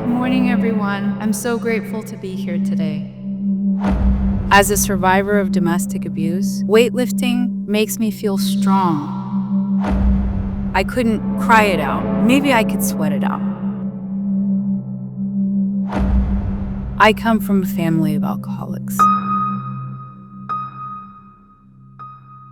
Morning, everyone. I'm so grateful to be here today. As a survivor of domestic abuse, weightlifting makes me feel strong. I couldn't cry it out. Maybe I could sweat it out. I come from a family of alcoholics.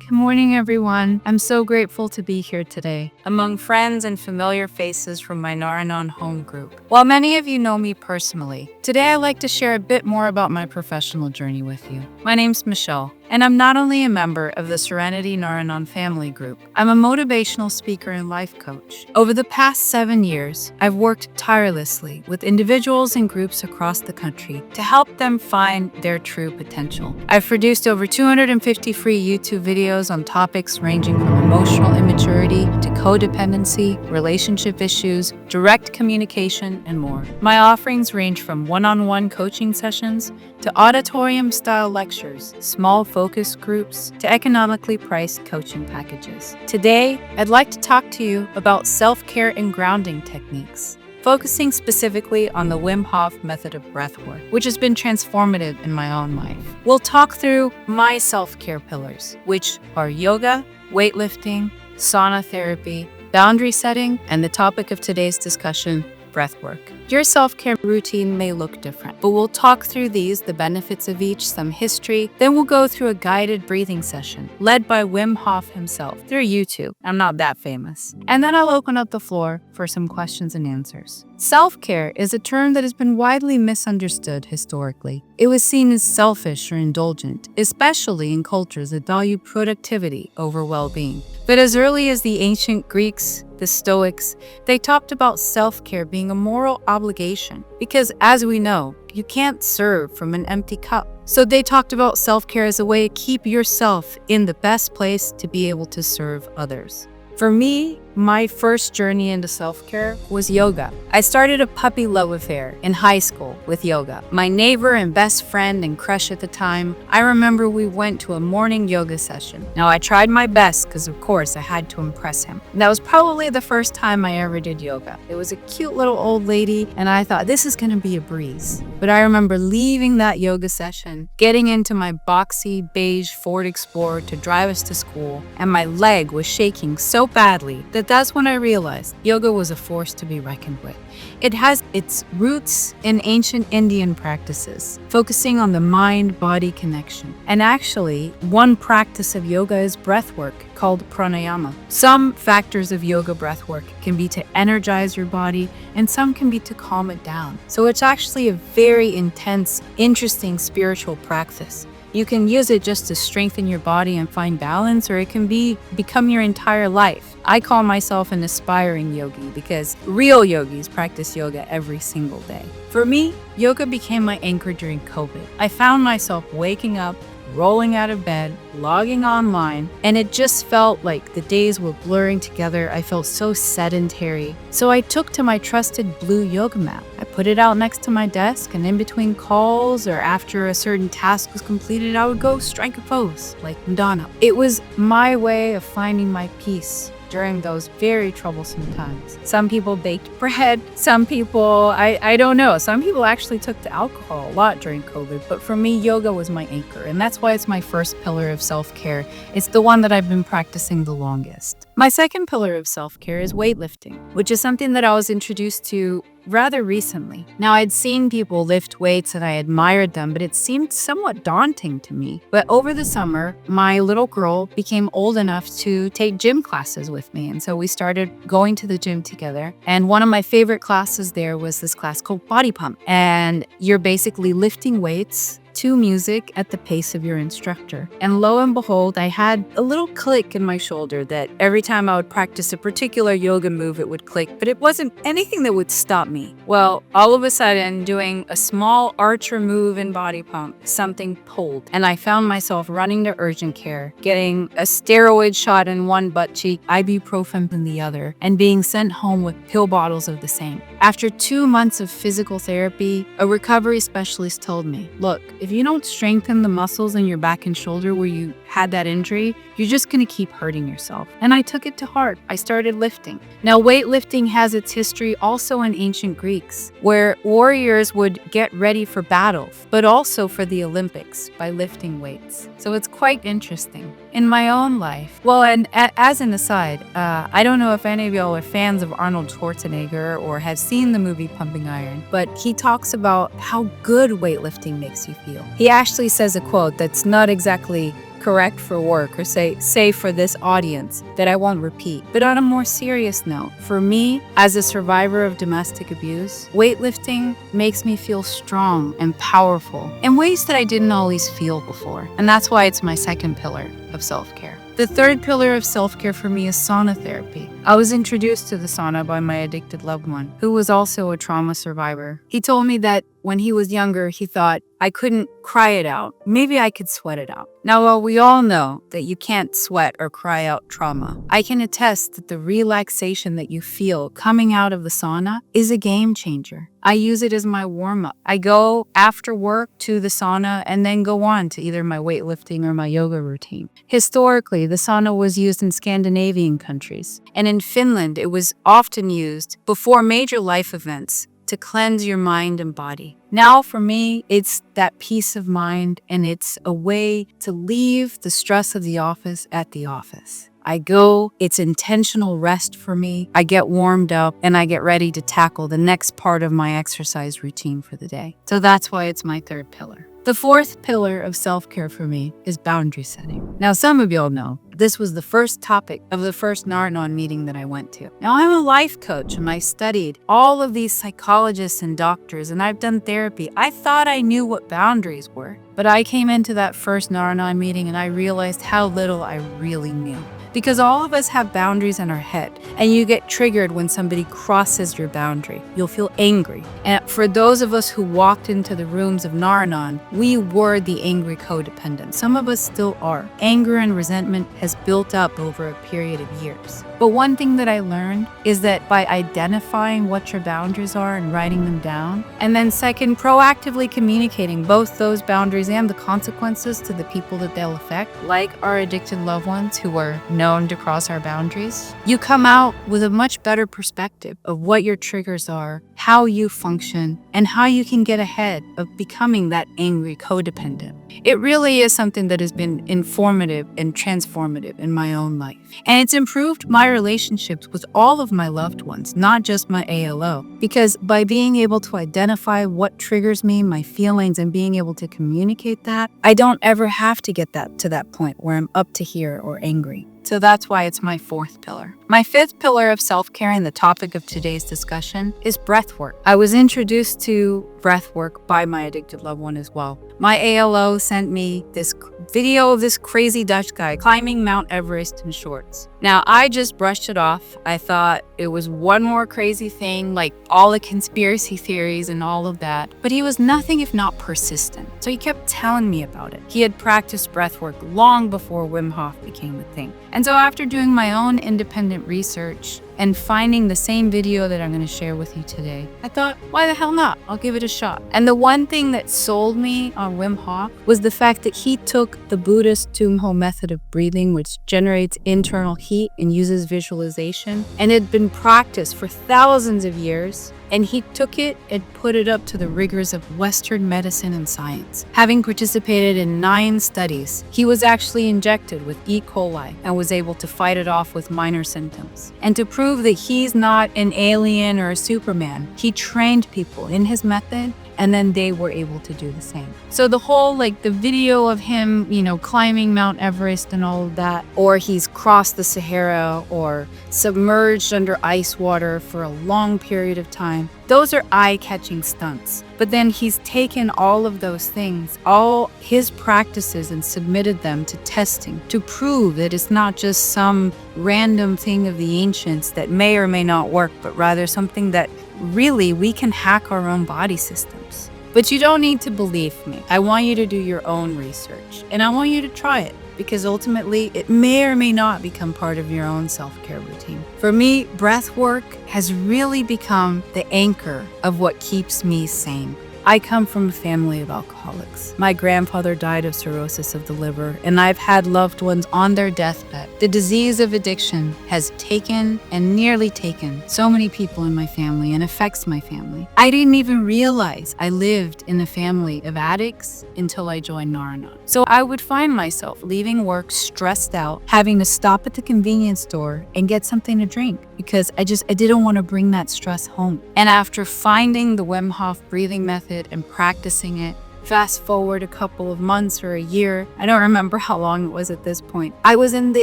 Good morning, everyone. I'm so grateful to be here today, among friends and familiar faces from my Nar-Anon home group. While many of you know me personally, today I'd like to share a bit more about my professional journey with you. My name's Michelle, and I'm not only a member of the Serenity Nar-Anon family group, I'm a motivational speaker and life coach. Over the past 7 years, I've worked tirelessly with individuals and groups across the country to help them find their true potential. I've produced over 250 free YouTube videos on topics ranging from emotional immaturity to codependency, relationship issues, direct communication, and more. My offerings range from one-on-one coaching sessions to auditorium-style lectures, small focus groups, to economically priced coaching packages. Today, I'd like to talk to you about self-care and grounding techniques, focusing specifically on the Wim Hof method of breathwork, which has been transformative in my own life. We'll talk through my self-care pillars, which are yoga, weightlifting, sauna therapy, boundary setting, and the topic of today's discussion, breathwork. Your self-care routine may look different, but we'll talk through the benefits of each, some history, then we'll go through a guided breathing session led by Wim Hof himself through YouTube. I'm not that famous. And then I'll open up the floor for some questions and answers. Self-care is a term that has been widely misunderstood historically. It was seen as selfish or indulgent, especially in cultures that value productivity over well-being. But as early as the ancient Greeks, the Stoics, they talked about self-care being a moral obligation because, as we know, you can't serve from an empty cup. So they talked about self-care as a way to keep yourself in the best place to be able to serve others. For me, my first journey into self-care was yoga. I started a puppy love affair in high school with yoga. My neighbor and best friend and crush at the time, I remember we went to a morning yoga session. Now, I tried my best because, of course, I had to impress him. And that was probably the first time I ever did yoga. It was a cute little old lady, and I thought, this is going to be a breeze. But I remember leaving that yoga session, getting into my boxy beige Ford Explorer to drive us to school, and my leg was shaking so badly that's when I realized yoga was a force to be reckoned with. It has its roots in ancient Indian practices, focusing on the mind-body connection. And actually, one practice of yoga is breathwork called pranayama. Some factors of yoga breathwork can be to energize your body, and some can be to calm it down. So it's actually a very intense, interesting spiritual practice. You can use it just to strengthen your body and find balance, or it can become your entire life. I call myself an aspiring yogi because real yogis practice yoga every single day. For me, yoga became my anchor during COVID. I found myself waking up, rolling out of bed, logging online, and it just felt like the days were blurring together. I felt so sedentary. So I took to my trusted blue yoga mat. I put it out next to my desk, and in between calls or after a certain task was completed, I would go strike a pose like Madonna. It was my way of finding my peace during those very troublesome times. Some people baked bread, some people, I don't know, some people actually took to alcohol a lot during COVID, but for me, yoga was my anchor, and that's why it's my first pillar of self-care. It's the one that I've been practicing the longest. My second pillar of self-care is weightlifting, which is something that I was introduced to rather recently. Now, I'd seen people lift weights and I admired them, but it seemed somewhat daunting to me. But over the summer, my little girl became old enough to take gym classes with me. And so we started going to the gym together. And one of my favorite classes there was this class called Body Pump. And you're basically lifting weights to music at the pace of your instructor. And lo and behold, I had a little click in my shoulder that every time I would practice a particular yoga move, it would click, but it wasn't anything that would stop me. Well, all of a sudden, doing a small archer move in Body Pump, something pulled, and I found myself running to urgent care, getting a steroid shot in one butt cheek, ibuprofen in the other, and being sent home with pill bottles of the same. After 2 months of physical therapy, a recovery specialist told me, look, if you don't strengthen the muscles in your back and shoulder where you had that injury, you're just going to keep hurting yourself. And I took it to heart. I started lifting. Now, weightlifting has its history also in ancient ancient Greeks, where warriors would get ready for battle, but also for the Olympics by lifting weights. So it's quite interesting. In my own life, well, and as an aside, I don't know if any of y'all are fans of Arnold Schwarzenegger or have seen the movie Pumping Iron, but he talks about how good weightlifting makes you feel. He actually says a quote that's not exactly correct for work or say for this audience that I won't repeat. But on a more serious note, for me, as a survivor of domestic abuse, weightlifting makes me feel strong and powerful in ways that I didn't always feel before. And that's why it's my second pillar of self-care. The third pillar of self-care for me is sauna therapy. I was introduced to the sauna by my addicted loved one, who was also a trauma survivor. He told me that when he was younger, he thought I couldn't cry it out. Maybe I could sweat it out. Now, while we all know that you can't sweat or cry out trauma, I can attest that the relaxation that you feel coming out of the sauna is a game changer. I use it as my warm-up. I go after work to the sauna and then go on to either my weightlifting or my yoga routine. Historically, the sauna was used in Scandinavian countries, and in Finland, it was often used before major life events to cleanse your mind and body. Now for me, it's that peace of mind, and it's a way to leave the stress of the office at the office. I go, it's intentional rest for me. I get warmed up and I get ready to tackle the next part of my exercise routine for the day. So that's why it's my third pillar. The fourth pillar of self-care for me is boundary setting. Now, some of y'all know this was the first topic of the first Nar-Anon meeting that I went to. Now, I'm a life coach and I studied all of these psychologists and doctors, and I've done therapy. I thought I knew what boundaries were, but I came into that first Nar-Anon meeting and I realized how little I really knew. Because all of us have boundaries in our head, and you get triggered when somebody crosses your boundary. You'll feel angry. And for those of us who walked into the rooms of Nar-Anon, we were the angry codependent. Some of us still are. Anger and resentment has built up over a period of years. But one thing that I learned is that by identifying what your boundaries are and writing them down, and then second, proactively communicating both those boundaries and the consequences to the people that they'll affect, like our addicted loved ones who are known to cross our boundaries, you come out with a much better perspective of what your triggers are, how you function, and how you can get ahead of becoming that angry codependent. It really is something that has been informative and transformative in my own life. And it's improved my relationships with all of my loved ones, not just my ALO. Because by being able to identify what triggers me, my feelings, and being able to communicate that, I don't ever have to get to that point where I'm up to here or angry. So that's why it's my fourth pillar. My fifth pillar of self-care, and the topic of today's discussion, is breathwork. I was introduced to breathwork by my addicted loved one as well. My ALO sent me this video of this crazy Dutch guy climbing Mount Everest in shorts. Now, I just brushed it off. I thought it was one more crazy thing, like all the conspiracy theories and all of that. But he was nothing if not persistent. So he kept telling me about it. He had practiced breathwork long before Wim Hof became a thing. And so after doing my own independent research and finding the same video that I'm going to share with you today, I thought, why the hell not? I'll give it a shot. And the one thing that sold me on Wim Hof was the fact that he took the Buddhist Tumho method of breathing, which generates internal heat and uses visualization, and it had been practiced for thousands of years. And he took it and put it up to the rigors of Western medicine and science. Having participated in 9 studies, he was actually injected with E. coli and was able to fight it off with minor symptoms. And to prove that he's not an alien or a Superman, he trained people in his method, and then they were able to do the same. So the whole, the video of him, climbing Mount Everest and all of that, or he's crossed the Sahara or submerged under ice water for a long period of time, those are eye-catching stunts. But then he's taken all of those things, all his practices, and submitted them to testing to prove that it's not just some random thing of the ancients that may or may not work, but rather something that really we can hack our own body systems. But you don't need to believe me. I want you to do your own research, and I want you to try it, because ultimately it may or may not become part of your own self-care routine. For me, breath work has really become the anchor of what keeps me sane. I come from a family of alcoholics. My grandfather died of cirrhosis of the liver, and I've had loved ones on their deathbed. The disease of addiction has taken and nearly taken so many people in my family and affects my family. I didn't even realize I lived in a family of addicts until I joined Nar-Anon. So I would find myself leaving work stressed out, having to stop at the convenience store and get something to drink because I didn't want to bring that stress home. And after finding the Wim Hof breathing method and practicing it, fast forward a couple of months or a year, I don't remember how long it was at this point, I was in the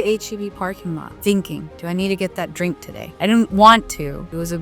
HEB parking lot thinking, do I need to get that drink today? I didn't want to. It was a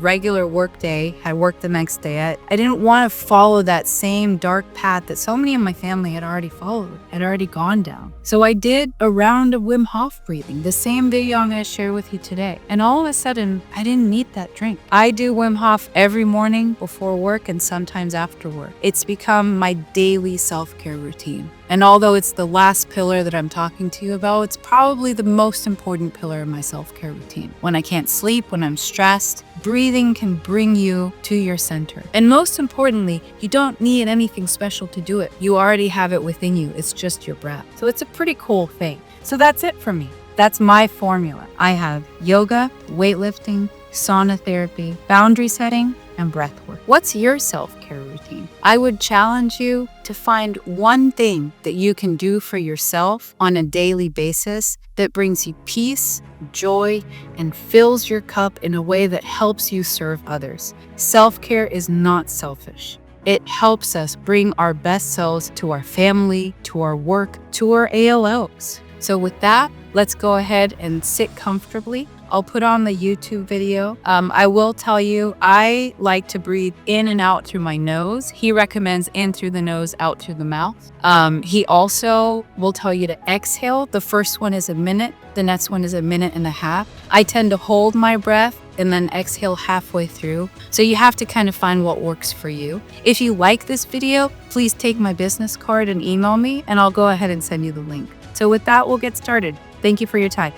regular work day. I worked the next day. I didn't want to follow that same dark path that so many of my family had already followed, had already gone down. So I did a round of Wim Hof breathing, the same video I'm going to share with you today. And all of a sudden, I didn't need that drink. I do Wim Hof every morning before work and sometimes after work. It's become my daily self-care routine. And although it's the last pillar that I'm talking to you about, it's probably the most important pillar of my self-care routine. When I can't sleep, when I'm stressed, breathing can bring you to your center. And most importantly, you don't need anything special to do it. You already have it within you. It's just your breath. So it's a pretty cool thing. So that's it for me. That's my formula. I have yoga, weightlifting, sauna therapy, boundary setting, and breath work. What's your self-care routine? I would challenge you to find one thing that you can do for yourself on a daily basis that brings you peace, joy, and fills your cup in a way that helps you serve others. Self-care is not selfish. It helps us bring our best selves to our family, to our work, to our ALOs. So with that, let's go ahead and sit comfortably. I'll put on the YouTube video. I will tell you, I like to breathe in and out through my nose. He recommends in through the nose, out through the mouth. He also will tell you to exhale. The first one is a minute. The next one is a minute and a half. I tend to hold my breath and then exhale halfway through. So you have to kind of find what works for you. If you like this video, please take my business card and email me, and I'll go ahead and send you the link. So with that, we'll get started. Thank you for your time.